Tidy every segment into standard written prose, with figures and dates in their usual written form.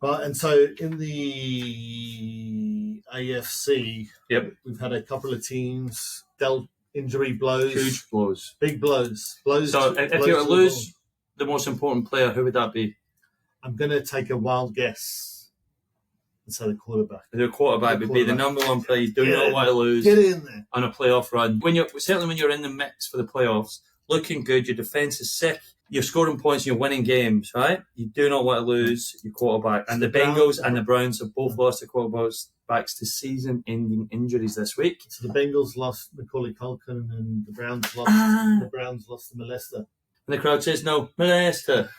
Right, and so in the AFC, we've had a couple of teams dealt injury blows. Huge blows. Big blows. So if you were to lose the most important player, who would that be? I'm going to take a wild guess and say the quarterback. The quarterback would be the number one player. You do not want to lose. Get in there. On a playoff run. Certainly when you're in the mix for the playoffs, looking good, your defence is sick, you're scoring points, you're winning games, right? You do not want to lose your quarterback. And the Bengals and the Browns have both lost their quarterbacks to season-ending injuries this week. So the Bengals lost Macaulay Culkin and the Browns lost the molester. And the crowd says, no, molester.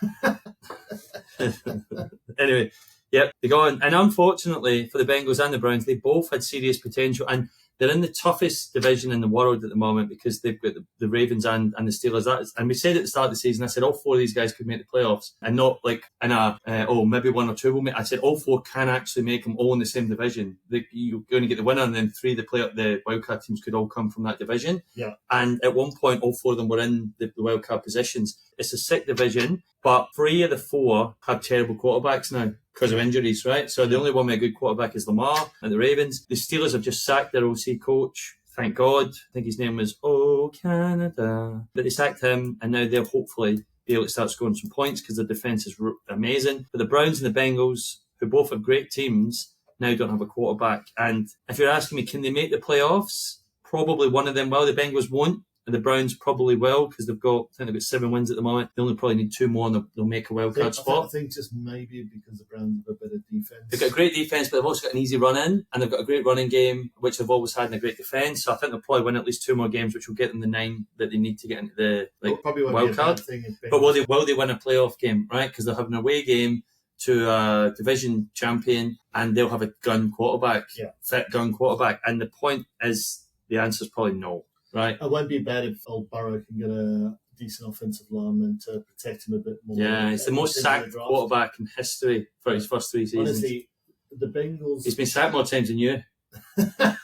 Anyway, they go on. And unfortunately for the Bengals and the Browns, they both had serious potential. And they're in the toughest division in the world at the moment because they've got the Ravens and the Steelers. And we said at the start of the season, I said all four of these guys could make the playoffs, and not like in maybe one or two will make. I said all four can actually make them all in the same division. You're going to get the winner, and then three of the wildcard teams could all come from that division. Yeah. And at one point, all four of them were in the wildcard positions. It's a sick division, but three of the four have terrible quarterbacks now because of injuries, right? So the only one with a good quarterback is Lamar and the Ravens. The Steelers have just sacked their OC coach. Thank God. I think his name was Canada. But they sacked him, and now they'll hopefully be able to start scoring some points because their defence is amazing. But the Browns and the Bengals, who both have great teams, now don't have a quarterback. And if you're asking me, can they make the playoffs? Probably one of them will. The Bengals won't. And the Browns probably will because they've got 7 wins at the moment. They only probably need 2 more and they'll make a wildcard spot. I think just maybe because the Browns have a better defence. They've got a great defence, but they've also got an easy run in, and they've got a great running game, which they've always had, in a great defence. So I think they'll probably win at least 2 more games, which will get them the 9 that they need to get into the wildcard. But will they win a playoff game, right? Because they'll have an away game to a division champion, and they'll have a gun quarterback, fit gun quarterback. And the point is, the answer is probably no. Right. It won't be bad if old Burrow can get a decent offensive lineman to protect him a bit more. Yeah, he's the most sacked quarterback in history for his first 3 seasons. Honestly, the Bengals... He's been sacked more times than you. The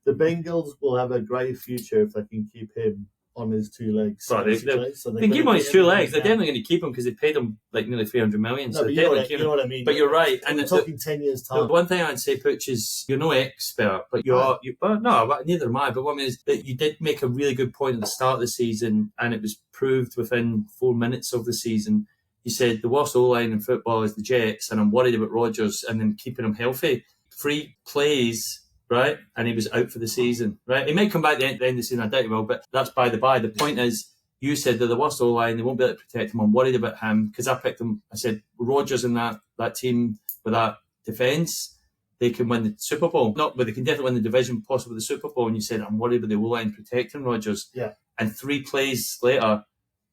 Bengals will have a great future if they can keep him on his 2 legs. Well, they can keep him on his 2 legs. They're definitely going to keep him because they paid him like nearly $300 million. No, so you know what I mean. But you're right. And we're talking 10 years' time. The one thing I'd say, Pooch, is you're no expert, but neither am I. But what I mean is that you did make a really good point at the start of the season, and it was proved within 4 minutes of the season. You said the worst O-line in football is the Jets, and I'm worried about Rodgers and then keeping him healthy. 3 plays. Right, and he was out for the season. Right, he might come back at the end of the season. I doubt he will, but that's by the by. The point is, you said they're the worst O-line. They won't be able to protect him. I'm worried about him because I picked him. I said Rodgers and that team with that defence, they can win the Super Bowl. Not, but they can definitely win the division, possibly the Super Bowl. And you said I'm worried about the O-line protecting Rodgers. Yeah. And 3 plays later,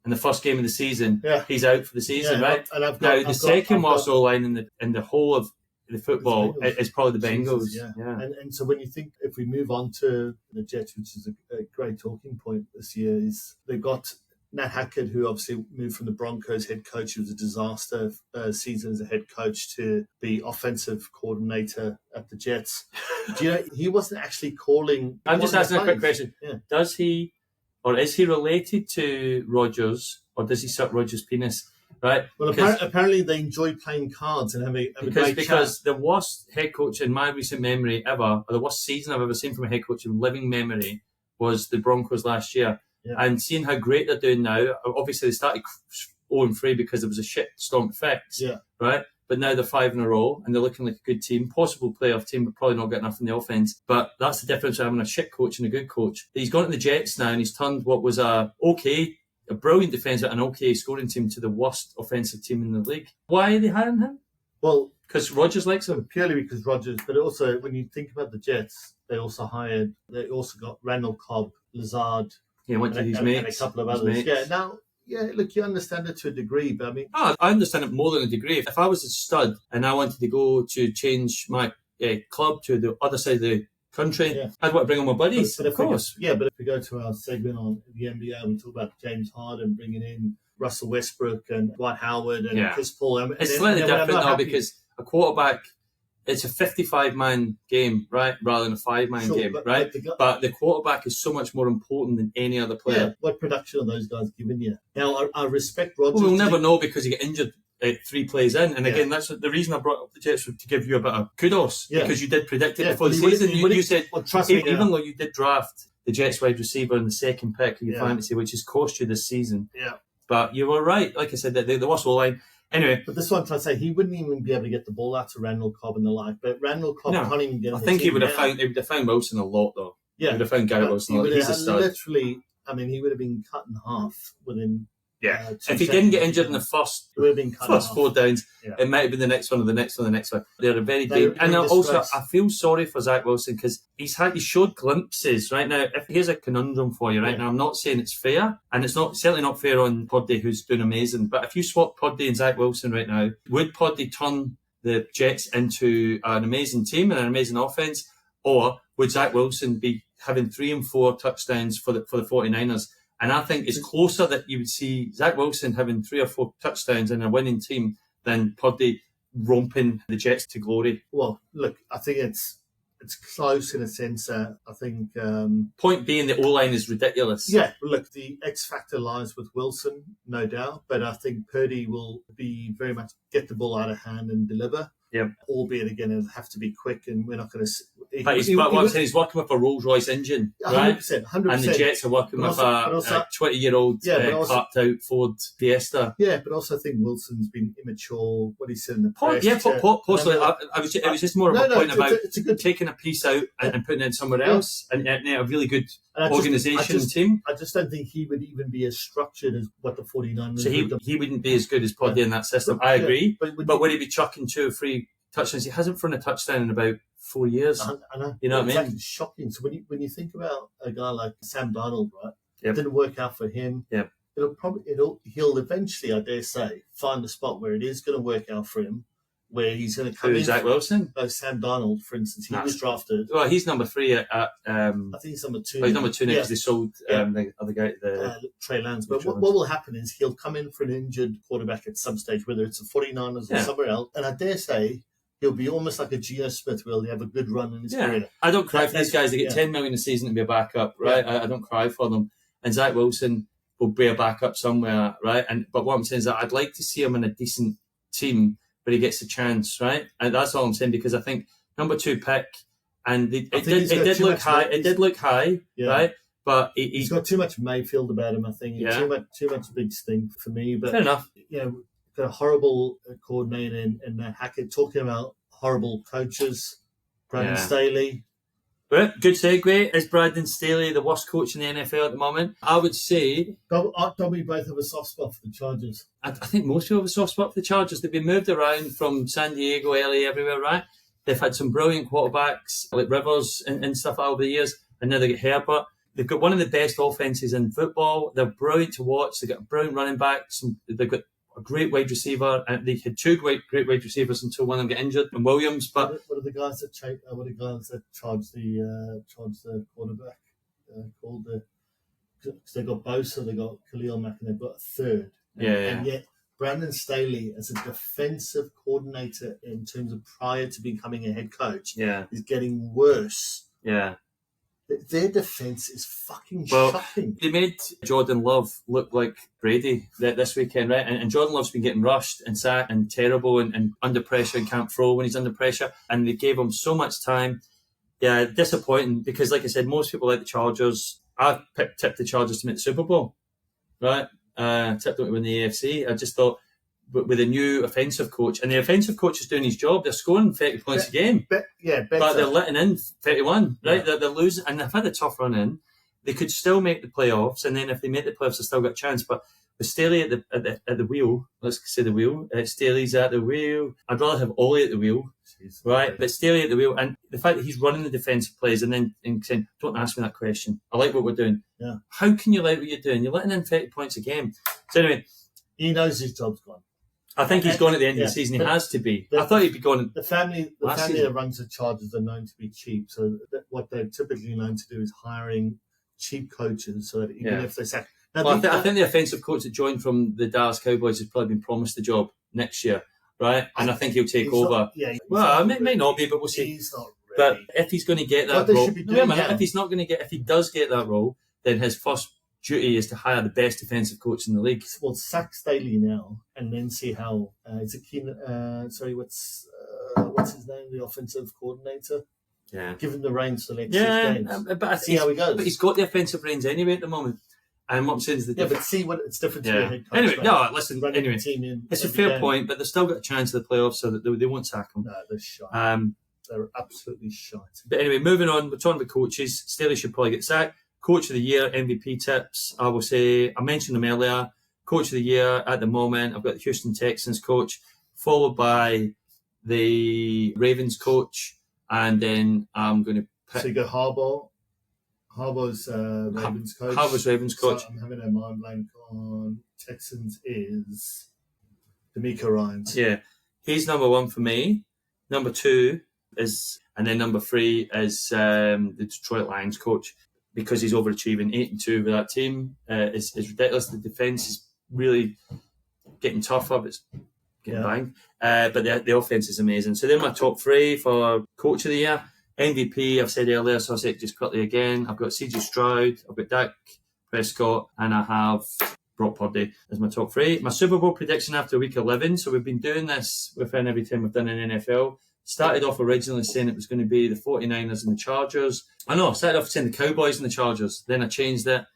in the first game of the season, he's out for the season. Right. And the second worst O-line in the whole of the football is probably the Bengals. Jesus, And so when you think, if we move on to the Jets, which is a great talking point this year, is they've got Nat Hackett, who obviously moved from the Broncos head coach, who was a disaster season as a head coach, to be offensive coordinator at the Jets. Do you know, he wasn't actually calling... I'm just asking a quick question. Yeah. Does he, or is he related to Rodgers, or does he suck Rodgers' penis? Right. Well, apparently they enjoy playing cards and having a great because the worst head coach in my recent memory ever, or the worst season I've ever seen from a head coach in living memory, was the Broncos last year. Yeah. And seeing how great they're doing now, obviously they started 0-3 because there was a shit storm fix. Yeah. Right. But now they're 5 in a row and they're looking like a good team, possible playoff team, but probably not got enough in the offense. But that's the difference of having a shit coach and a good coach. He's gone to the Jets now and he's turned what was a brilliant defence at an okay scoring team to the worst offensive team in the league. Why are they hiring him? Well, because Rodgers likes him. Purely because Rodgers, but also when you think about the Jets, they also got Randall Cobb, Lazard, went to his mates, and a couple of others. Look, you understand it to a degree, but I mean... I understand it more than a degree. If I was a stud and I wanted to go to change my club to the other side of the country, I'd want to bring on my buddies, of course. But if we go to our segment on the NBA, we talk about James Harden bringing in Russell Westbrook and Dwight Howard and Chris Paul. It's slightly different though because a quarterback, it's a 55-man game, right, rather than a 5-man game, right? But the quarterback is so much more important than any other player. Yeah. What production are those guys giving you? Now, I respect Rodgers. Well, we'll never know because he got injured 3 plays in. And again, that's the reason I brought up the Jets, to give you a bit of kudos, because you did predict it before the season. You said, even though you did draft the Jets wide receiver in the second pick of your fantasy, which has cost you this season. Yeah. But you were right. Like I said, the worst line. Anyway. But this is what I'm trying to say. He wouldn't even be able to get the ball out to Randall Cobb and the like. But Randall Cobb can't even get on the team. He would have found Wilson a lot, though. Yeah. He would have found Garrett Wilson a lot. He's a stud. Literally, I mean, he would have been cut in half within... Yeah, if he didn't get injured in the first 4 downs, it might have been the next one or the next one, the next one. They're a very big, and also I feel sorry for Zach Wilson because he showed glimpses right now. Here's a conundrum for you right now. I'm not saying it's fair, and it's certainly not fair on Poddy, who's doing amazing. But if you swap Poddy and Zach Wilson right now, would Poddy turn the Jets into an amazing team and an amazing offense, or would Zach Wilson be having 3 and 4 touchdowns for the 49ers? And I think it's closer that you would see Zach Wilson having 3 or 4 touchdowns in a winning team than Poddy romping the Jets to glory. Well, look, I think it's close in a sense that I think... point being, the O-line is ridiculous. Yeah, look, the X factor lies with Wilson, no doubt. But I think Purdy will be very much get the ball out of hand and deliver. Yeah. Albeit, again, it'll have to be quick, and we're not going to... But what I'm saying, he's working with a Rolls-Royce engine, right? 100%. And the Jets are working with a 20-year-old parked-out Ford Fiesta. Yeah, but also I think Wilson's been immature, what he said in the press. Possibly. It was just more of a point about taking a piece out and putting it in somewhere else, and a really good organisation team. I just don't think he would even be as structured as what the 49ers So he wouldn't be as good as Poddy in that system. I agree. But would he be chucking 2 or 3 touchdowns? He hasn't thrown a touchdown in about 4 years. I know. You know what I mean? It's shocking. So when you think about a guy like Sam Darnold, right? Yep. It didn't work out for him. Yeah. He'll eventually, I dare say, find a spot where it is going to work out for him, where he's going to come in. Zach Wilson? Sam Darnold, for instance, he was drafted. Well, he's number 3 at I think he's number 2. He's number 2 now because they sold the other guy, Trey Lance. But what will happen is he'll come in for an injured quarterback at some stage, whether it's the 49ers or somewhere else, and I dare say he'll be almost like a Geno Smith, where he'll have a good run in his career. I don't cry for these guys. They get $10 million a season to be a backup, right? I don't cry for them. And Zach Wilson will be a backup somewhere, right? But what I'm saying is that I'd like to see him in a decent team where he gets a chance, right? And that's all I'm saying, because I think number 2 pick, and it did look high, right? But he's got too much Mayfield about him, I think. Too much big sting for me. But fair enough. Got a horrible coordinator in Matt Hackett, talking about horrible coaches. Brandon Staley. Well, good segue. Is Brandon Staley the worst coach in the NFL at the moment? I would say... Don't we both have a soft spot for the Chargers? I think most people have a soft spot for the Chargers. They've been moved around from San Diego, LA, everywhere, right? They've had some brilliant quarterbacks like Rivers and stuff over the years, and now they get Herbert. They've got one of the best offenses in football. They're brilliant to watch. They've got a brilliant running back. They've got a great wide receiver, and they had 2 great wide receivers until one of them got injured, and Williams. But what are the guys that charge the quarterback called? Because they got Bosa, they got Khalil Mack, and they've got a third. And yet Brandon Staley, as a defensive coordinator in terms of prior to becoming a head coach, is getting worse. Yeah. Their defense is fucking shocking. They made Jordan Love look like Brady this weekend, right? And Jordan Love's been getting rushed and sacked and terrible and under pressure and can't throw when he's under pressure. And they gave him so much time. Yeah, disappointing, because, like I said, most people like the Chargers. I tipped the Chargers to make the Super Bowl, right? Tipped them to win the AFC. I just thought, with a new offensive coach, and the offensive coach is doing his job, they're scoring 30 points a game. But they're letting in 31, right? They're losing, and they've had a tough run in. They could still make the playoffs, and then if they make the playoffs, they've still got a chance. But with Staley at the wheel, let's say the wheel, Staley's at the wheel. I'd rather have Ollie at the wheel, right? But Staley at the wheel, and the fact that he's running the defensive plays and then saying, "Don't ask me that question. I like what we're doing." Yeah. How can you like what you're doing? You're letting in 30 points a game. So anyway, he knows his job's gone. I think he's gone at the end of the season. He has to be. I thought he'd be gone. The family that runs the Chargers are known to be cheap. So what they're typically known to do is hiring cheap coaches, so that even if they sack. I think the offensive coach that joined from the Dallas Cowboys has probably been promised the job next year, right? And I think he'll take over. It may not be, but we'll see. He's not ready. But if he's going to get that role, if he does get that role, then his first duty is to hire the best defensive coach in the league. Well, sack Staley now, and then see how it's a keen. What's his name? The offensive coordinator. Yeah, give him the reins for the next 6 games. But I see how he goes. But he's got the offensive reins anyway at the moment. And what I'm saying is but see what it's different to your head coach. Anyway, no, listen. Running Anyway, team in it's a fair point, but they've still got a chance of the playoffs, so that they won't sack him. No, they're shite. They're absolutely shite. But anyway, moving on. We're talking about coaches. Staley should probably get sacked. Coach of the year, MVP tips. I will say I mentioned them earlier. Coach of the year at the moment, I've got the Houston Texans coach, followed by the Ravens coach, and then I'm going to pick. So you go Harbaugh. Harbaugh's Ravens coach. Harbaugh's Ravens coach. So I'm having a mind blank on Texans is D'Amico Ryans. Yeah, he's number one for me. Number two is, and then number three is the Detroit Lions coach, because he's overachieving. 8-2 with that team is ridiculous. The defense is really getting tougher, but it's getting banged. But the offense is amazing. So they're my top three for coach of the year. MVP, I've said earlier, so I'll say it just quickly again. I've got CJ Stroud, I've got Dak Prescott, and I have Brock Purdy as my top three. My Super Bowl prediction after week 11. So we've been doing this within every time we've done an NFL. Started off originally saying it was going to be the 49ers and the Chargers. I started off saying the Cowboys and the Chargers. Then I changed it,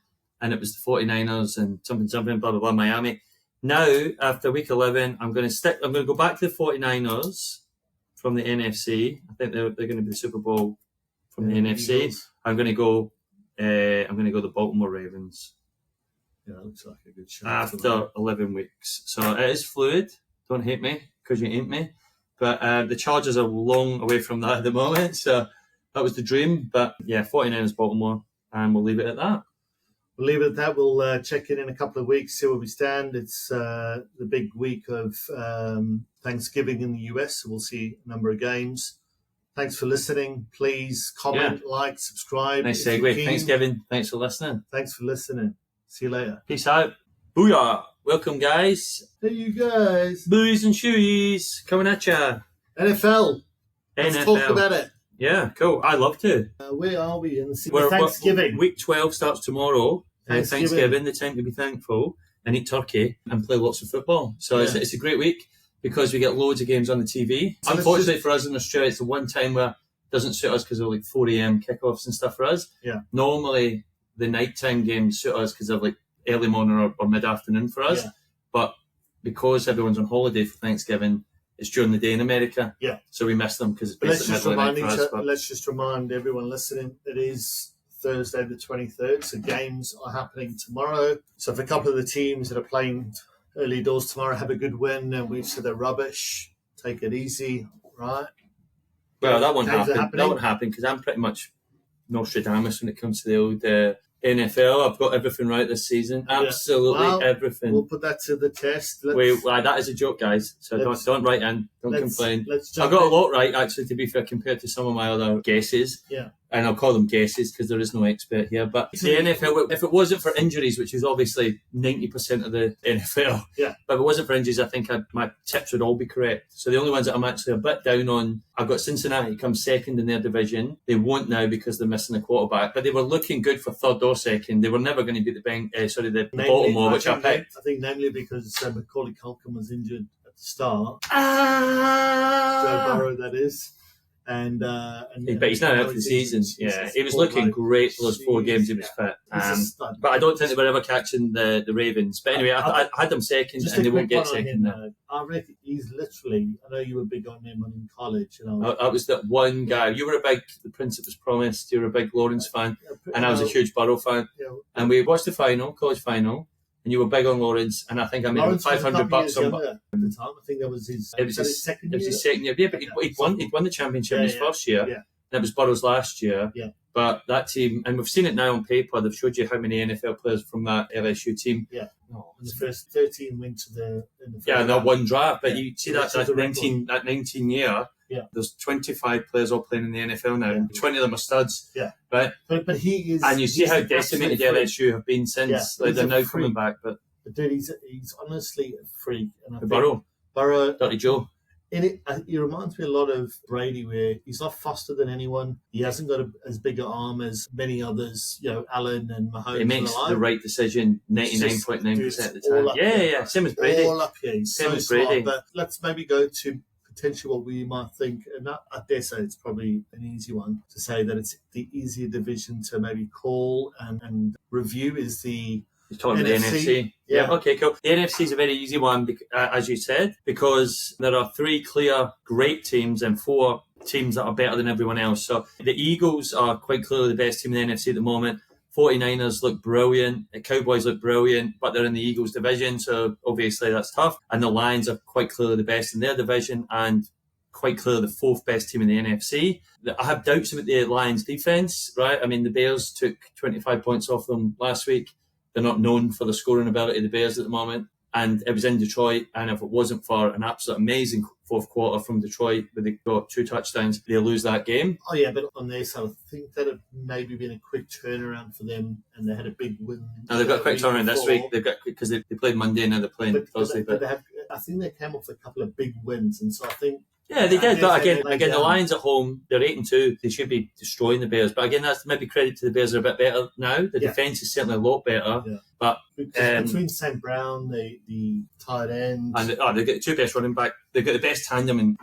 and it was the 49ers and something, blah, blah, blah, Miami. Now, after week 11, I'm going to go back to the 49ers from the NFC. I think they're going to be the Super Bowl from the NFC. Eagles. I'm going to go the Baltimore Ravens. Yeah, that looks like a good shot. After 11 weeks. So it is fluid. Don't hate me, because you ain't me. But the Chargers are long away from that at the moment. So that was the dream. But yeah, 49ers Baltimore. And we'll leave it at that. We'll leave it at that. We'll check in a couple of weeks, see where we stand. It's the big week of Thanksgiving in the US, so we'll see a number of games. Thanks for listening. Please comment, like, subscribe. Nice segue. Thanks, Kevin. Thanks for listening. Thanks for listening. See you later. Peace out. Booyah. Welcome, guys. Hey, you guys. Buoys and shoeys coming at ya. NFL. Let's talk about it. Yeah, cool. I love to. Where are we in the Thanksgiving? Week 12 starts tomorrow. Thanksgiving, the time to be thankful and eat turkey and play lots of football. So it's a great week because we get loads of games on the TV. So unfortunately for us in Australia, it's the one time where it doesn't suit us because of like 4 a.m. kickoffs and stuff for us. Yeah. Normally, the nighttime games suit us because they're like early morning or mid-afternoon for us. Yeah. But because everyone's on holiday for Thanksgiving, it's during the day in America. Yeah. So we miss them because it's basically midnight for us. Let's just remind everyone listening, it is Thursday the 23rd, so games are happening tomorrow. So if a couple of the teams that are playing early doors tomorrow have a good win and we've said they're rubbish, take it easy, right? Well, that won't happen. That won't happen because I'm pretty much Nostradamus when it comes to the old NFL. I've got everything right this season. Absolutely everything. We'll put that to the test. That is a joke, guys. So don't write in. Don't complain. I've got a lot right, actually, to be fair, compared to some of my other guesses. Yeah. And I'll call them guesses because there is no expert here. But the NFL, if it wasn't for injuries, which is obviously 90% of the NFL, but if it wasn't for injuries, I think my tips would all be correct. So the only ones that I'm actually a bit down on, I've got Cincinnati come second in their division. They won't now because they're missing a quarterback, but they were looking good for third or second. They were never going to beat the Baltimore, which I picked. I think namely because Macaulay Culkin was injured at the start. Joe Burrow, that is. But he's now out for the season. He was looking great for those 4 games he was fit. But I don't think they were ever catching the Ravens. But anyway, I had them second, and they won't get second now. I reckon he's literally. I know you were big on him in college. I was that one guy. You were a big The Prince That Was Promised. You were a big Lawrence fan, and I was a huge Burrow fan. And we watched the college final. And you were big on Lawrence, and I think I made him $500 at the time. I think that was his. It was his second year. It was his second year. Yeah, but he'd won the championship in his first year. Yeah. And it was Burrow's last year. Yeah. But that team, and we've seen it now on paper. They've showed you how many NFL players from that LSU team. Yeah. The first 13 went to the. That one draft. But you see that 19 year. Yeah. There's 25 players all playing in the NFL now. Yeah. 20 of them are studs. Yeah. Right? But he is. And you see how decimated LSU have been since. Yeah. They're now coming back. But dude, he's honestly a freak. And Burrow. Burrow. Dirty Joe. He reminds me a lot of Brady, where he's not faster than anyone. He hasn't got as big an arm as many others, Allen and Mahomes. He makes the right decision 99.9% of the time. Yeah. Same as Brady. All up here. He's Same so as Brady. smart. But let's maybe go to potentially what we might think, and I dare say it's probably an easy one to say that it's the easier division to maybe call and review is the You're talking about the NFC? Yeah. Okay, cool. The NFC is a very easy one, as you said, because there are 3 clear great teams and 4 teams that are better than everyone else. So the Eagles are quite clearly the best team in the NFC at the moment. 49ers look brilliant. The Cowboys look brilliant, but they're in the Eagles division, so obviously that's tough. And the Lions are quite clearly the best in their division and quite clearly the 4th best team in the NFC. I have doubts about the Lions defence, right? I mean, the Bears took 25 points off them last week. They're not known for the scoring ability of the Bears at the moment. And it was in Detroit, and if it wasn't for an absolute amazing 4th quarter from Detroit, where they got 2 touchdowns, they'll lose that game. Oh yeah, but on their side, I think that had maybe been a quick turnaround for them, and they had a big win. No, they've got a quick turnaround this week. They've got because they played Monday and now they're playing Thursday. But I think they came off a couple of big wins, and so I think. Yeah, they did. But again, the Lions at home, they're 8-2. They should be destroying the Bears. But again, that's maybe credit to the Bears. They're a bit better now. The defence is certainly a lot better. Yeah. But between St. Brown, the tight end, and they've got the 2 best running back. They've got the best tandem in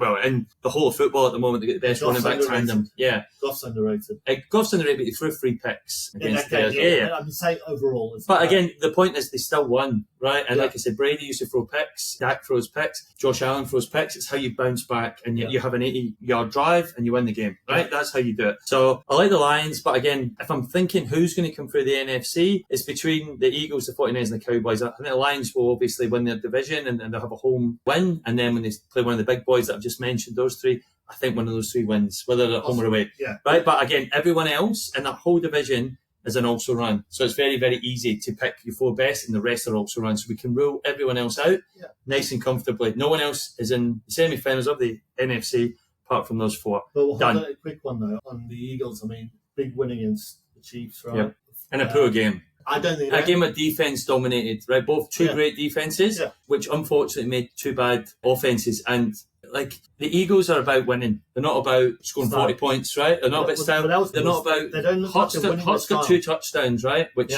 the whole of football at the moment. They've got the best running back tandem. Yeah, Goff's underrated. Goff's underrated, but he threw 3 picks against the Bears. Yeah. I'm saying overall. But again, the point is they still won, right? And like I said, Brady used to throw picks. Dak throws picks. Josh Allen throws picks. It's how you bounce back, and you have an 80-yard drive and you win the game, right? That's how you do it. So I like the Lions, but again, if I'm thinking who's going to come through the NFC, it's between the Eagles, the 49ers, and the Cowboys. I think the Lions will obviously win their division and they'll have a home win. And then when they play one of the big boys that I've just mentioned, those 3, I think one of those 3 wins, whether they're at home or away. Yeah. Right? But again, everyone else in that whole division is an also run. So it's very, very easy to pick your 4 best and the rest are also run. So we can rule everyone else out nice and comfortably. No one else is in the semi-finals of the NFC apart from those 4. But we'll have a quick one though on the Eagles. I mean, big win against the Chiefs, right? Yep. In a poor game. I don't think a game of defense dominated, right? Both 2 great defenses, which unfortunately made 2 bad offenses. And like the Eagles are about winning. They're not about scoring 40 points, right? They're not about style. They're not about. Hut's got 2 touchdowns, right? Which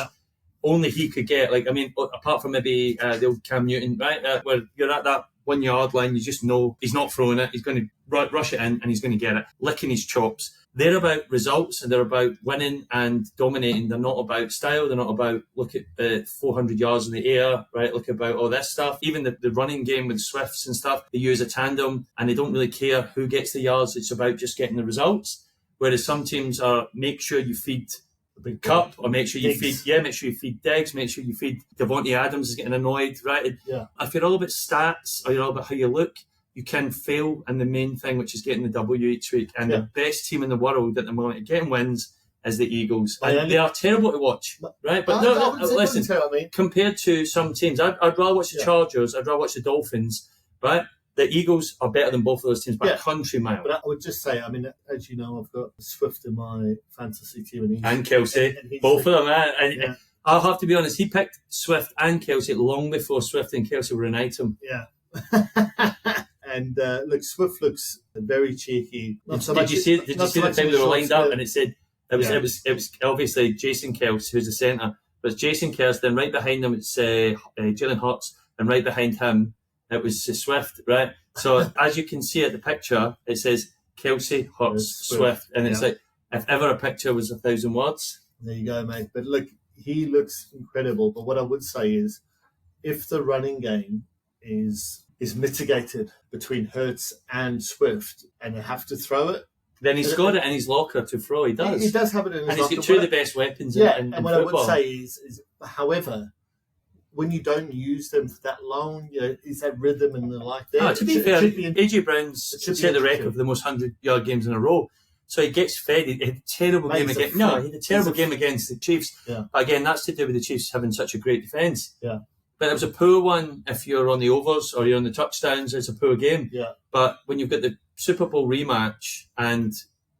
only he could get. Like I mean, apart from maybe the old Cam Newton, right? Where you're at that 1 yard line, you just know he's not throwing it. He's going to rush it in and he's going to get it, licking his chops. They're about results and they're about winning and dominating. They're not about style. They're not about look at 400 yards in the air, right? Look about all this stuff. Even the running game with Swifts and stuff, they use a tandem and they don't really care who gets the yards. It's about just getting the results. Whereas some teams are make sure you feed the Cup or make sure you feed Diggs, make sure you feed Devontae Adams is getting annoyed, right? Yeah. If you're all about stats or you're all about how you look, you can fail in the main thing, which is getting the W each week. And the best team in the world at the moment at getting wins is the Eagles. And they are terrible to watch, right? But listen, compared to some teams, I'd rather watch the Chargers, I'd rather watch the Dolphins, right? The Eagles are better than both of those teams by a country mile. But I would just say, I mean, as you know, I've got Swift in my fantasy team. And Kelsey. Both of them. And I'll have to be honest, he picked Swift and Kelsey long before Swift and Kelsey were an item. Yeah. And look, Swift looks very cheeky. Did you see the time they were lined up and it said it was obviously Jason Kelce who's the centre, but it's Jason Kelce. Then right behind him it's Jalen Hurts, and right behind him it was Swift. Right, so as you can see at the picture, it says Kelce, Hurts, Swift, and it's like if ever a picture was 1,000 words. There you go, mate. But look, he looks incredible. But what I would say is, if the running game is mitigated between Hurts and Swift, and they have to throw it, then he's got it in his locker to throw. He does. He does have it in his locker. And he's got 2 of the best weapons in and what football. I would say is, however, when you don't use them for that long, is that rhythm and the like there? To be fair, AJ Brown's set the record for the most 100-yard games in a row. So he gets fed. He had a terrible game against. No, he had a terrible game against the Chiefs. Yeah. But again, that's to do with the Chiefs having such a great defence. Yeah. But it was a poor one if you're on the overs or you're on the touchdowns. It's a poor game. Yeah. But when you've got the Super Bowl rematch and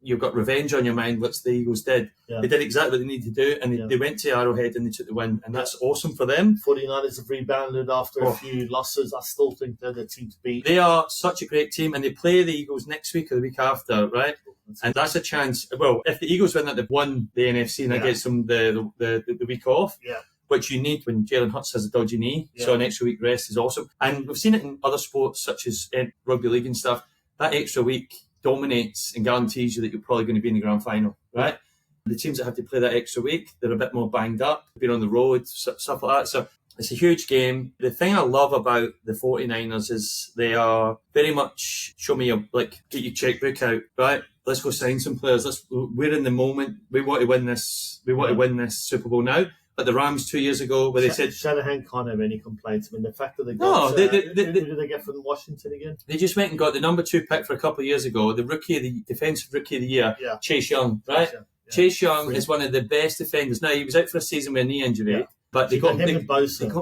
you've got revenge on your mind, which the Eagles did. Yeah. They did exactly what they needed to do, and they went to Arrowhead and they took the win, and that's awesome for them. 49ers have rebounded after a few losses. I still think they're the team to beat. They are such a great team, and they play the Eagles next week or the week after, right? And that's a chance. Well, if the Eagles win that, they've won the NFC, and that gets them the week off. Yeah. Which you need when Jalen Hurts has a dodgy knee. Yeah. So an extra week rest is awesome. And we've seen it in other sports such as rugby league and stuff. That extra week dominates and guarantees you that you're probably going to be in the grand final, right? The teams that have to play that extra week, they're a bit more banged up, been on the road, stuff like that. So it's a huge game. The thing I love about the 49ers is they are very much, show me get your checkbook out, right? Let's go sign some players. We're in the moment. We want to win this. We want to win this Super Bowl now. Like the Rams 2 years ago, where they said Shanahan can't have any complaints. I mean, the fact that they got who did they get from Washington again? They just went and got the number 2 pick for a couple of years ago, the defensive rookie of the year, Chase Young, right? Yeah. Chase Young is one of the best defenders. Now he was out for a season with a knee injury, but they got him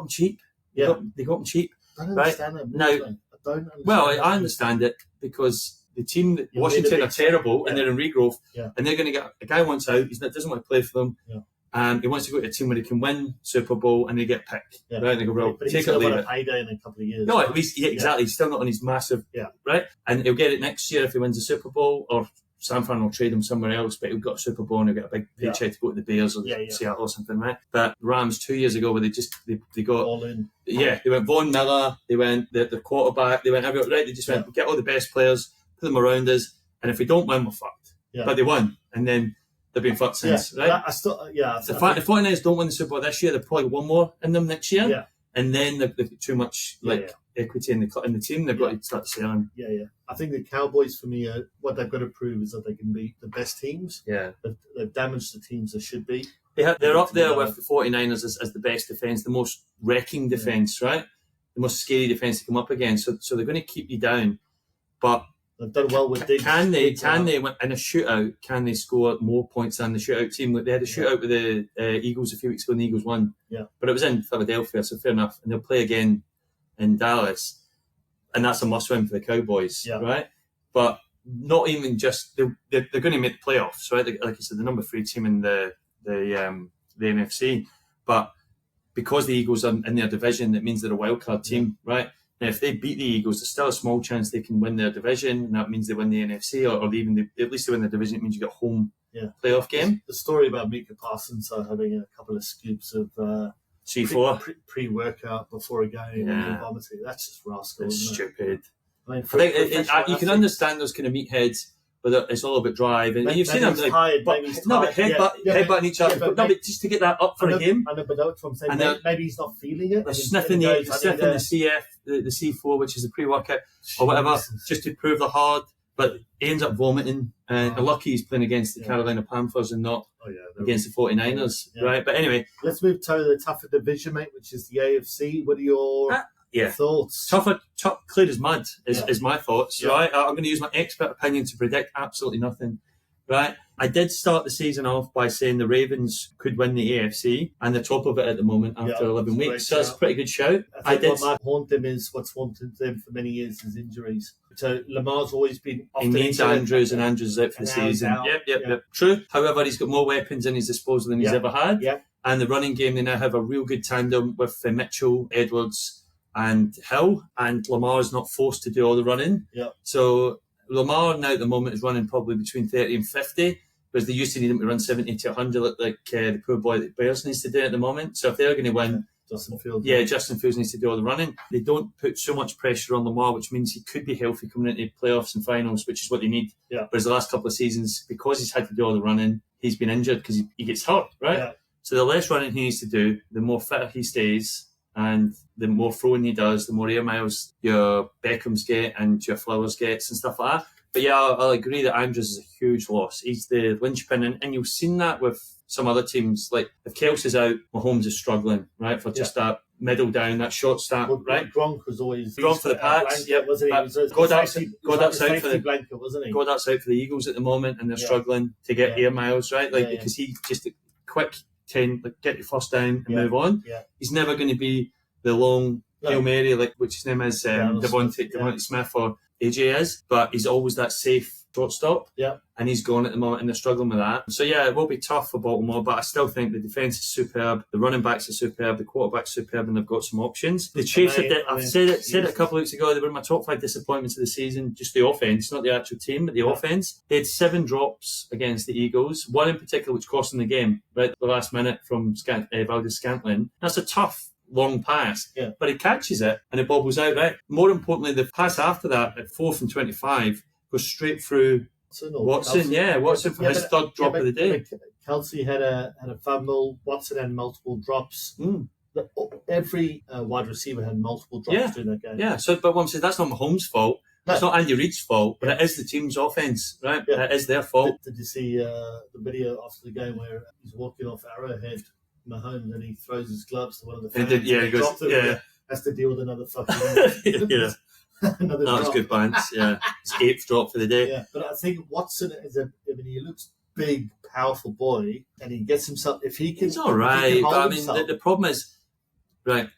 cheap. Yeah, they got him cheap. I don't understand it. Now, I don't understand. Well, I understand it because the team, Washington, are terrible and they're in regrowth, and they're going to get a guy wants out. He doesn't want to play for them. Yeah. He wants to go to a team where he can win Super Bowl and they get picked. Yeah. Right? And they go, well, take it or leave it. Payday in a couple of years. No, at least, exactly. He's still not on his massive, right? And he'll get it next year if he wins the Super Bowl, or San Fran will trade him somewhere else, but he'll got a Super Bowl and he'll get a big paycheck to go to the Bears or Seattle or something, right? But Rams 2 years ago, where they got all in. Yeah, they went Von Miller, they went the quarterback, they went everywhere, right? They just went, get all the best players, put them around us, and if we don't win, we're fucked. Yeah. But they won, and then they've been fucked since, right? The 49ers don't win the Super Bowl this year, they've probably one more in them next year. Yeah. And then they've got too much equity in the team. They've got to start selling. Yeah. I think the Cowboys, for me, what they've got to prove is that they can beat the best teams. Yeah. They've damaged the teams they should be. They're up there with the 49ers as the best defence, the most wrecking defence, right? The most scary defence to come up against. So they're going to keep you down. But they've done well with Diggs. Can they, in a shootout, can they score more points than the shootout team? They had a shootout with the Eagles a few weeks ago and the Eagles won. Yeah. But it was in Philadelphia, so fair enough. And they'll play again in Dallas. And that's a must-win for the Cowboys, right? But not even just... They're going to make the playoffs, right? Like I said, the number 3 team in the NFC. But because the Eagles are in their division, it means they're a wildcard team, right? Now, if they beat the Eagles, there's still a small chance they can win their division, and that means they win the NFC, or even at least they win the division. It means you get a home playoff game. The story about Micah Parsons having a couple of scoops of C4 pre-workout before a game and vomiting. That's just rascal. It's stupid. I think you can understand those kind of meatheads, but it's all about drive. And you've seen them headbutting each other. But just to get that up for a game. I know, but that's what I'm saying. Maybe he's not feeling it. They're sniffing the CF, the C4, which is the pre-workout, or whatever, just to prove they're hard. But he ends up vomiting. And lucky he's playing against the Carolina Panthers and not against the 49ers, right? But anyway. Let's move to the tougher division, mate, which is the AFC. What are your thoughts? Tough, clear as mud is my thoughts, right? I'm going to use my expert opinion to predict absolutely nothing, right? I did start the season off by saying the Ravens could win the AFC and they're top of it at the moment after 11 weeks. So that's a pretty good shout. What might haunt them is what's haunted them for many years is injuries. So Lamar's always been... He needs Andrews, and Andrews is out for the season. Yep. True. However, he's got more weapons in his disposal than he's ever had. Yeah. And the running game, they now have a real good tandem with Mitchell, Edwards and Hill, and Lamar's not forced to do all the running. Yeah. So Lamar now at the moment is running probably between 30 and 50, whereas they used to need him to run 70 to 100 like the poor boy that Bears needs to do at the moment. So if they're going to win... Justin Fields needs to do all the running. They don't put so much pressure on Lamar, which means he could be healthy coming into playoffs and finals, which is what they need. Yeah. Whereas the last couple of seasons, because he's had to do all the running, he's been injured because he gets hurt, right? Yeah. So the less running he needs to do, the more fitter he stays, and the more throwing he does, the more air miles your Beckhams get and your Flowers gets and stuff like that. But yeah, I'll agree that Andrews is a huge loss. He's the linchpin, and you've seen that with some other teams. Like if Kelsey's out, Mahomes is struggling, right, for just that middle down, that short start, right? Gronk was always Gronk for the Pats, wasn't he? Goddart's out for the blanket, wasn't he? Goddart's out for the Eagles at the moment, and they're struggling to get air miles, right? Like because he just a quick 10, like get your first down and move on. Yeah. He's never going to be the long Hail Mary, like which his name is Devontae Smith or AJ is, but he's always that safe shortstop. Yeah. And he's gone at the moment and they're struggling with that. So yeah, it will be tough for Baltimore, but I still think the defence is superb, the running backs are superb, the quarterback's superb, and they've got some options. The Chiefs, I've said it a couple of weeks ago, they were my top 5 disappointments of the season, just the offence, not the actual team, but the offence. They had 7 drops against the Eagles, one in particular which cost them the game, right at the last minute from Valdes-Scantling. That's a tough long pass, but he catches it and it bobbles out, right? More importantly, the pass after that at 4th and 25 goes straight through Watson for his third drop of the day. Kelsey had a fumble. Watson had multiple drops. Every wide receiver had multiple drops during that game. Yeah, but one says that's not Mahomes' fault. No. It's not Andy Reid's fault, but it is the team's offense, right? Yeah. It is their fault. Did you see the video after the game where he's walking off Arrowhead, Mahomes, and he throws his gloves to one of the fans? He goes, has to deal with another fucking that was good balance. Yeah, his 8th drop for the day. Yeah, but I think Watson he looks big, powerful boy, and he gets himself. If he can, he's all right. But I mean, the problem is, right?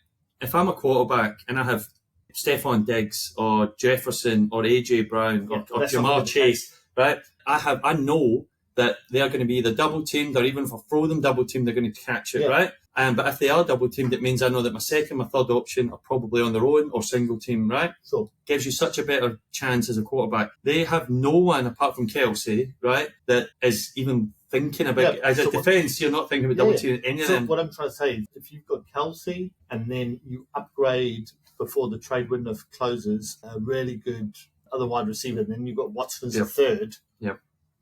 If I'm a quarterback and I have Stephon Diggs or Jefferson or AJ Brown or Jamar Chase, right? I know that they are going to be either double teamed, or even if I throw them double teamed, they're going to catch it, right? But if they are double teamed, it means I know that my second, my third option are probably on their own or single team, right? So gives you such a better chance as a quarterback. They have no one apart from Kelsey, right, that is even thinking about as a defence. You're not thinking about double teaming any of them. What I'm trying to say is, if you've got Kelsey and then you upgrade before the trade window closes, a really good other wide receiver, and then you've got Watson as a third. Yep.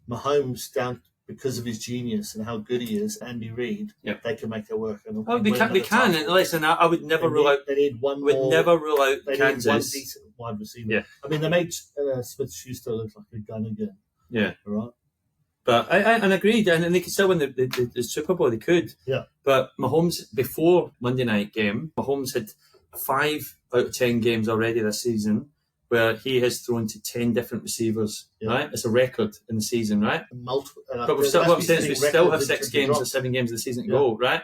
Mahomes down because of his genius and how good he is, Andy Reid, they can make it work. They can. And listen, I would never rule out. They need one more. Would never rule out Kansas. Need one decent wide receiver. Yeah. I mean, they made Smith-Schuster look like a gun again. Yeah. All right. But I agreed, and they could still win the Super Bowl. They could. Yeah. But Mahomes, before Monday night game, Mahomes had 5 out of 10 games already this season where he has thrown to 10 different receivers, right? It's a record in the season, right? Multiple. But what I'm saying is we still have 6 games or 7 games of the season to go, right?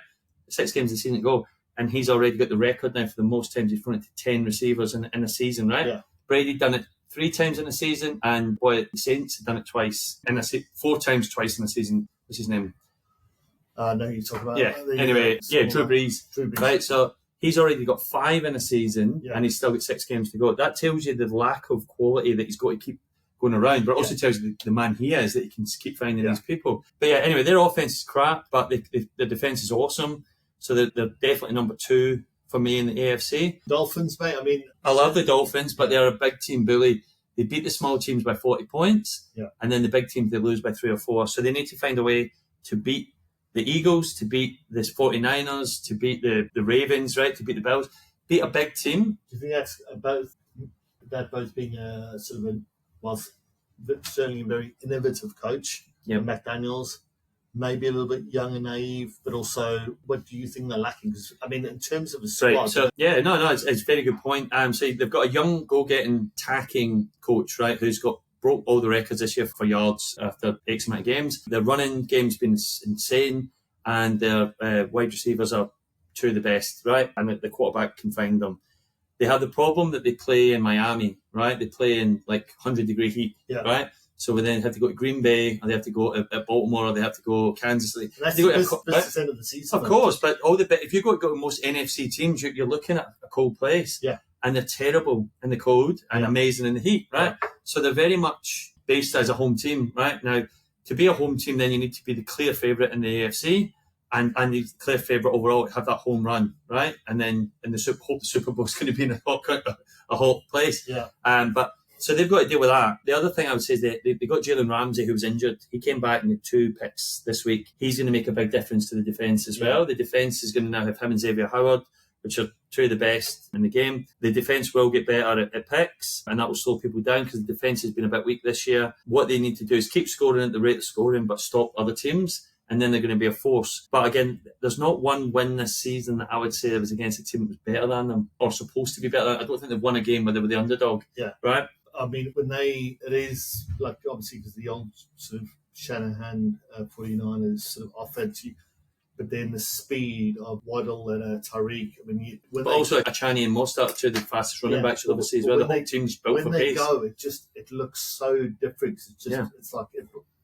6 games of the season to go. And he's already got the record now for the most times he's thrown it to 10 receivers in a season, right? Yeah. Brady done it 3 times in a season, and the Saints have done it twice. 4 times twice in a season. What's his name? No, you talk about Drew Brees. Right, so he's already got 5 in a season, and he's still got 6 games to go. That tells you the lack of quality that he's got to keep going around, but it also tells you the man he is, that he can keep finding these people. But anyway, their offense is crap, but the defense is awesome. So they're definitely number 2 for me in the AFC. Dolphins, mate. I mean, I love the Dolphins, but they're a big team bully. They beat the small teams by 40 points, and then the big teams they lose by 3 or 4. So they need to find a way to beat the Eagles, to beat the 49ers, to beat the Ravens, right? To beat the Bills, beat a big team. Do you think that's both being a sort of certainly a very innovative coach, Matt Daniels, maybe a little bit young and naive, but also what do you think they're lacking? Because I mean, in terms of a squad, right? So it's a very good point. So they've got a young, go-getting, attacking coach, right? Who's broke all the records this year for yards after X amount of games. Their running game's been insane, and their wide receivers are 2 of the best, right? And the quarterback can find them. They have the problem that they play in Miami, right? They play in like 100-degree heat, right? So we then have to go to Green Bay, or they have to go to Baltimore, or they have to go Kansas City. That's the end of the season. Of course, but if you go to most NFC teams, you're looking at a cold place. Yeah. And they're terrible in the cold and amazing in the heat, right? Yeah. So they're very much based as a home team, right? Now, to be a home team, then you need to be the clear favourite in the AFC and the clear favourite overall to have that home run, right? And then the Super Bowl is going to be in a hot place. Yeah. But so they've got to deal with that. The other thing I would say is they got Jalen Ramsey, who was injured. He came back in the 2 picks this week. He's going to make a big difference to the defence as well. The defence is going to now have him and Xavier Howard, which are 2 of the best in the game. The defence will get better at picks, and that will slow people down because the defence has been a bit weak this year. What they need to do is keep scoring at the rate of scoring, but stop other teams, and then they're going to be a force. But again, there's not one win this season that I would say was against a team that was better than them or supposed to be better. I don't think they've won a game where they were the underdog. Yeah. Right? I mean, it is like obviously because the old sort of Shanahan 49ers sort of offense, but then the speed of Waddle and Tariq. I mean, but also Achani and Mostert, two of the fastest running backs you'll ever see as well. The whole team's built for pace. When they go, it looks so different. It's like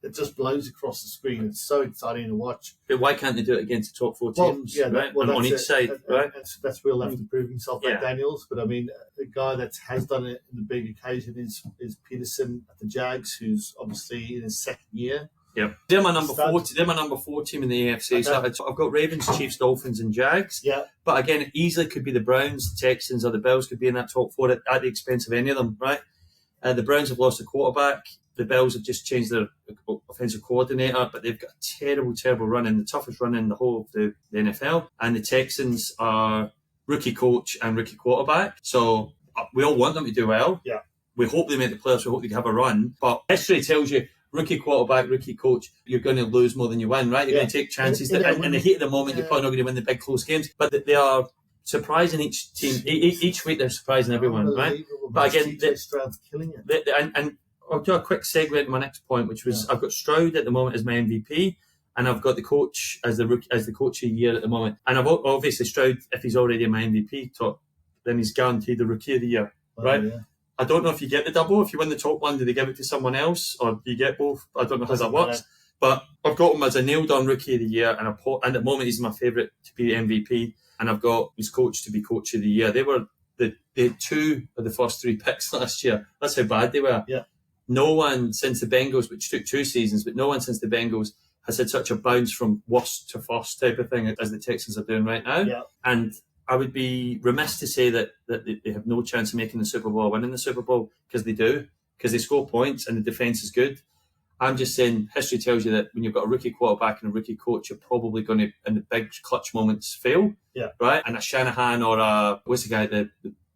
it just blows across the screen. It's so exciting to watch. But why can't they do it against the top 4 teams? Right? On each side, right? That's where he'll have to prove himself, like Daniels. But I mean, the guy that has done it in the big occasion is Peterson at the Jags, who's obviously in his second year. Yep. They're my number 4. They're my number 4 team in the AFC. Okay. So I've got Ravens, Chiefs, Dolphins, and Jags. Yeah. But again, it easily could be the Browns, the Texans, or the Bills could be in that top 4 at the expense of any of them, right? The Browns have lost a quarterback. The Bills have just changed their offensive coordinator, but they've got a terrible, terrible run in, the toughest run in the whole of the NFL. And the Texans are rookie coach and rookie quarterback. So we all want them to do well. Yeah. We hope they make the playoffs. We hope they have a run. But history tells you, rookie quarterback, rookie coach, you're going to lose more than you win, right? You're going to take chances. In the heat of the moment, you're probably not going to win the big close games. But they are surprising each team. Each week they're surprising everyone, right? But again, Stroud's killing it. And I'll do a quick segue into my next point, which was I've got Stroud at the moment as my MVP, and I've got the coach as the coach of the year at the moment. And I've obviously Stroud, if he's already in my MVP top, then he's guaranteed the rookie of the year, right? Yeah. I don't know if you get the double. If you win the top one, do they give it to someone else, or do you get both? I don't know how that works. But I've got him as a nailed-on rookie of the year, and at the moment he's my favourite to be MVP. And I've got his coach to be coach of the year. They had 2 of the first 3 picks last year. That's how bad they were. Yeah. No one since the Bengals, which took 2 seasons, but no one since the Bengals has had such a bounce from worst to first type of thing as the Texans are doing right now. Yeah. And I would be remiss to say that they have no chance of making the Super Bowl or winning the Super Bowl, because they do, because they score points and the defence is good. I'm just saying, history tells you that when you've got a rookie quarterback and a rookie coach, you're probably going to, in the big clutch moments, fail. Yeah. Right? And a Shanahan or what's the guy, the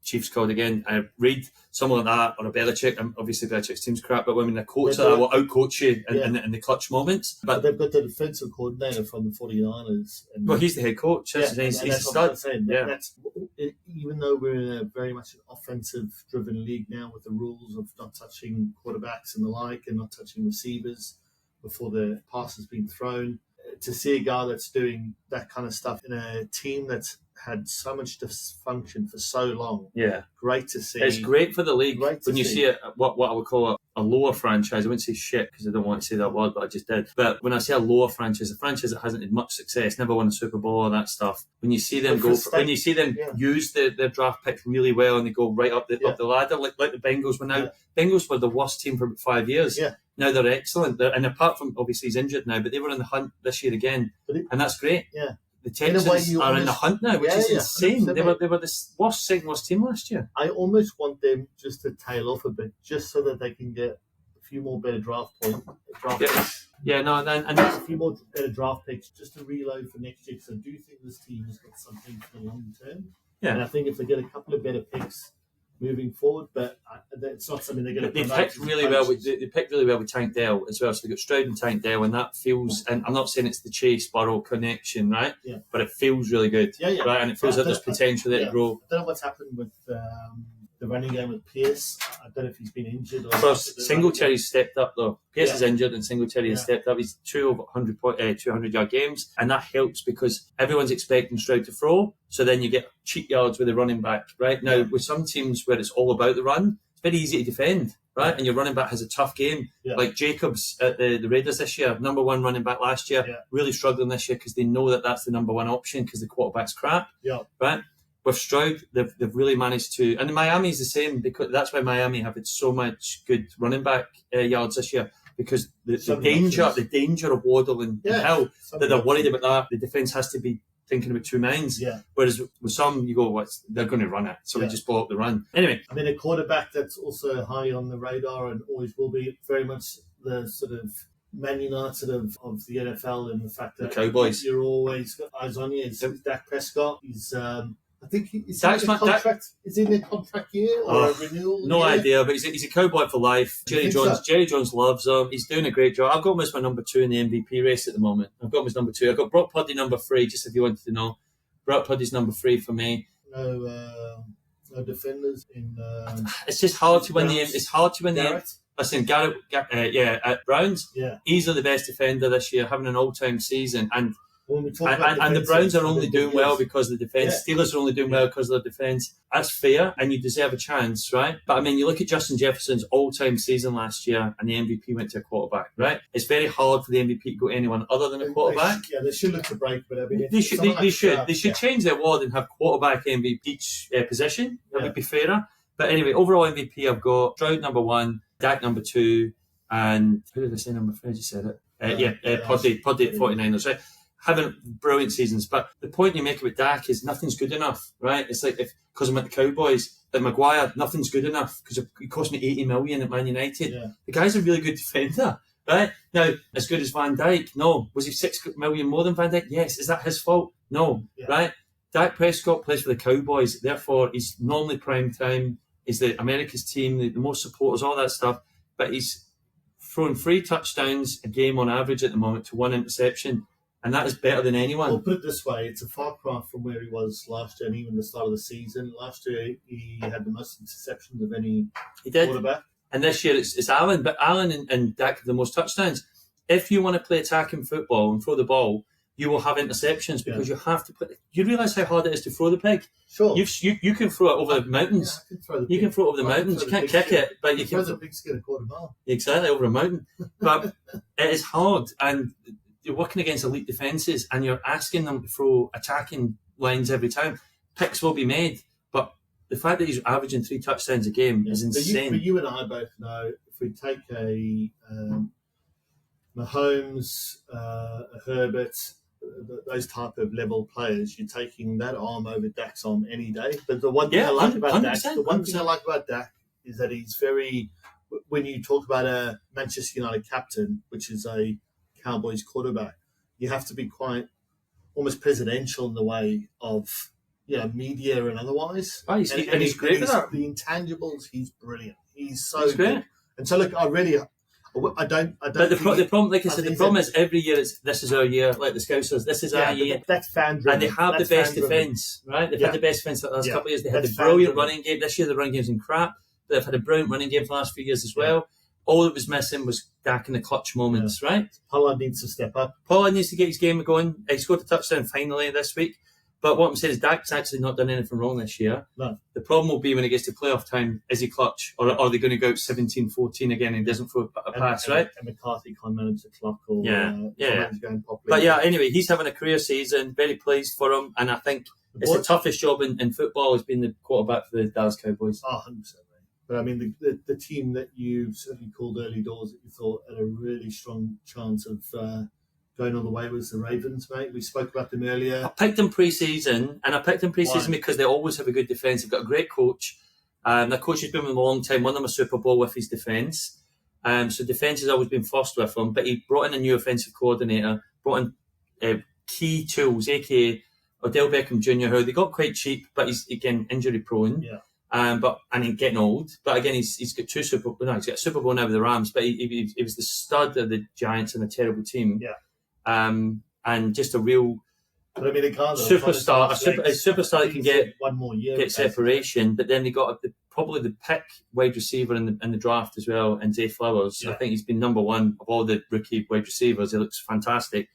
Chiefs called again, Reid, someone like that, or a Belichick. Obviously, Belichick's team's crap, but when a coach will out-coach you in the clutch moments. But they've got the defensive coordinator from the 49ers. Well, he's the head coach. He's the stud. That's, even though we're in a very much an offensive-driven league now with the rules of not touching quarterbacks and the like, and not touching receivers before the pass has been thrown, to see a guy that's doing that kind of stuff in a team that's had so much dysfunction for so long. Yeah. Great to see. It's great for the league when you see it, what I would call a lower franchise. I wouldn't say shit because I don't want to say that word, but I just did. But when I say a lower franchise, a franchise that hasn't had much success, never won a Super Bowl or that stuff, when you see them use their draft pick really well and they go right up the ladder, like the Bengals were now. Yeah. Bengals were the worst team for about 5 years. Yeah. Now they're excellent. And apart from, obviously, he's injured now, but they were in the hunt this year again. And that's great. Yeah. The Texans are in the hunt now, which is insane. They were the second worst team last year. I almost want them just to tail off a bit, just so that they can get a few more better draft picks. Yeah, no, and a few more better draft picks just to reload for next year. Because I do think this team has got something for the long term. Yeah, and I think if they get a couple of better picks moving forward, but it's not something they're going to. They picked really well. They picked really well with Tank Dell as well. So they got Stroud and Tank Dell, and that feels. And I'm not saying it's the Chase Burrow connection, right? Yeah. But it feels really good. Yeah. Right, and it feels like there's potential there to grow. I don't know what's happened with the running game with Pierce. I don't know if he's been injured or. First, Singletary's stepped up though. Pierce is injured, and Singletary has stepped up. He's 200-yard games, and that helps because everyone's expecting Stroud to throw. So then you get cheap yards with the running back. Right now, with some teams where it's all about the run, it's very easy to defend. Right, and your running back has a tough game. Like Jacobs at the Raiders this year, number 1 running back last year, really struggling this year because they know that that's the number 1 option because the quarterback's crap. Yeah. Right. With Stroud, they've really managed to, and Miami's the same because that's why Miami have had so much good running back yards this year because the danger of Waddle and Hill that they're worried about that. The defense has to be thinking about 2 minds. Yeah. Whereas with some, you go, they're going to run it, so we just blow up the run. Anyway, I mean, a quarterback that's also high on the radar and always will be very much the sort of Man United of the NFL, and the fact that the Cowboys, you're always got eyes on you. It's Dak Prescott. He's I think he's in the contract year or a renewal. No idea, but he's a Cowboy for life. Jerry Jones loves him. He's doing a great job. I've got him as my number 2 in the MVP race at the moment. I've got him as number 2. I've got Brock Purdy number 3, just if you wanted to know. Brock Purdy's number 3 for me. No defenders in. It's just hard to win the. It's hard to win the. Listen, Garrett, at Browns, easily the best defender this year, having an all-time season, and when we talk about And the Browns are only defense, doing well because of the defence. Steelers are only doing well because of their defence. That's fair, and you deserve a chance, right? But I mean, you look at Justin Jefferson's all-time season last year, and the MVP went to a quarterback, right? It's very hard for the MVP to go to anyone other than a quarterback. They should look to break, but I mean, they should change their award and have quarterback MVP each position. That would be fairer. But anyway, overall MVP, I've got Stroud number 1, Dak number 2, and who did I say number 3? I just said it. Purdy at 49ers, right? Having brilliant seasons, but the point you make about Dak is nothing's good enough, right? It's like because I'm at the Cowboys, at Maguire, nothing's good enough because it cost me 80 million at Man United. Yeah. The guy's a really good defender, right? Now, as good as Van Dijk? No. Was he 6 million more than Van Dijk? Yes. Is that his fault? No, right? Dak Prescott plays for the Cowboys, therefore he's normally prime time. He's the America's team, the most supporters, all that stuff, but he's throwing 3 touchdowns a game on average at the moment to 1 interception. And that is better than anyone. Well, put it this way, it's a far cry from where he was last year and even the start of the season. Last year, he had the most interceptions of any quarterback. And this year, it's Allen. But Allen and Dak have the most touchdowns. If you want to play attacking football and throw the ball, you will have interceptions because you have to put... You realise how hard it is to throw the pig? Sure. You can throw it over the mountains. You can throw it over the mountains. You can't kick it, but you can... throw the pig skin a quarter mile. Exactly, over a mountain. But it is hard, and... You're working against elite defences and you're asking them to throw attacking lines every time. Picks will be made, but the fact that he's averaging 3 touchdowns a game is insane. But you and I both know if we take a Mahomes, a Herbert, those type of level players, you're taking that arm over Dak's arm any day. But the one thing I like about Dak, is that he's very. When you talk about a Manchester United captain, which is a Cowboys quarterback, you have to be quite almost presidential in the way of media and otherwise. Oh, he's great for that. The intangibles, he's brilliant. He's so good. And so look, I don't. But the problem, like I said, the problem is every year this is our year, like the Scousers. This is our year. That's fan-driven. And they have the best defence, right? They've had the best defence for the last couple of years. They had the brilliant running game. This year the running game's been crap. They've had a brilliant running game for the last few years as well. All that was missing was Dak in the clutch moments, right? Pollard needs to step up. Pollard needs to get his game going. He scored a touchdown finally this week. But what I'm saying is Dak's actually not done anything wrong this year. No. The problem will be when it gets to playoff time, is he clutch? Or are they going to go out 17-14 again and he doesn't throw a pass, right? And McCarthy can't manage the clock or going properly. But anyway, he's having a career season. Very pleased for him. And I think it's the toughest job in football has been the quarterback for the Dallas Cowboys. 100%. But I mean, the team that you certainly called early doors that you thought had a really strong chance of going all the way was the Ravens, mate. We spoke about them earlier. I picked them pre-season, because they always have a good defence. They've got a great coach. Their coach has been with them a long time, won them a Super Bowl with his defence. So defence has always been first with him. But he brought in a new offensive coordinator, brought in key tools, a.k.a. Odell Beckham Jr., who they got quite cheap, but he's, again, injury-prone. Yeah. And he's getting old. But again, he's got he's got a Super Bowl now with the Rams, but he was the stud of the Giants and a terrible team. Yeah. And just a real superstar, a superstar that can get one more year, get separation. But then they got probably the pick wide receiver in the draft as well, and Zay Flowers. Yeah. I think he's been number 1 of all the rookie wide receivers. He looks fantastic.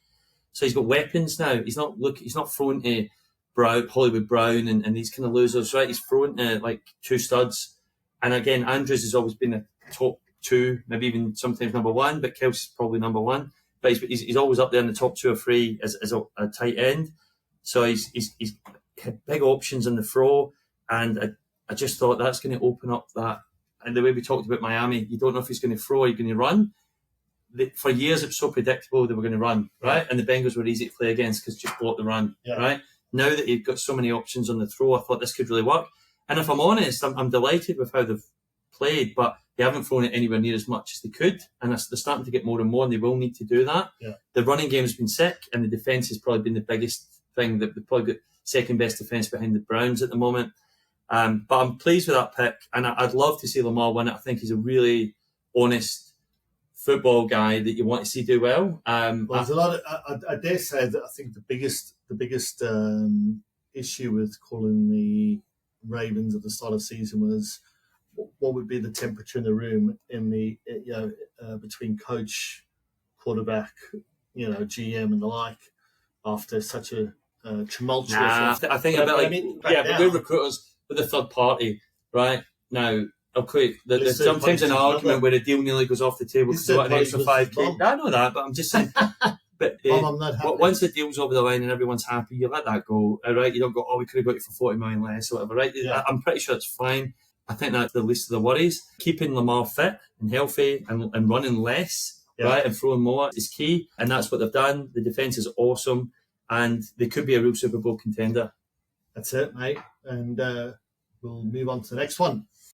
So he's got weapons now. He's not thrown to Hollywood Brown and these kind of losers, right? He's thrown to like 2 studs. And again, Andrews has always been a top 2, maybe even sometimes number 1, but Kelsey's probably number 1. But he's always up there in the top 2 or 3 as a tight end. So he's had big options in the throw, and I just thought that's going to open up that. And the way we talked about Miami, you don't know if he's going to throw or he's going to run. For years, it was so predictable they were going to run, right? And the Bengals were easy to play against because just block the run, right? Now that you've got so many options on the throw, I thought this could really work. And if I'm honest, I'm delighted with how they've played, but they haven't thrown it anywhere near as much as they could. And they're starting to get more and more, and they will need to do that. Yeah. The running game has been sick, and the defence has probably been the biggest thing. They've probably got second best defence behind the Browns at the moment. But I'm pleased with that pick, and I'd love to see Lamar win it. I think he's a really honest football guy that you want to see do well. There's a lot of, I dare say that I think the biggest issue with calling the Ravens at the start of the season was what would be the temperature in the room in the between coach, quarterback, GM and the like. after such a tumultuous. I think But about I like mean, back but now- we're recruiters with a third party, right? Now, okay, there's Listen, sometimes an apologies, argument brother. where a deal nearly goes off the table because they Listen, want an extra apologies, 5k. Mum. I know that, but I'm just saying. But Mum, I'm not happy. once the deal's over the line and everyone's happy, you let that go, all right? You don't go, oh, we could have got you for 40 million less or whatever, right? Yeah. I'm pretty sure it's fine. I think that's the least of the worries. Keeping Lamar fit and healthy and running less, right, and throwing more is key. And that's what they've done. The defence is awesome, and they could be a real Super Bowl contender. That's it, mate. And we'll move on to the next one.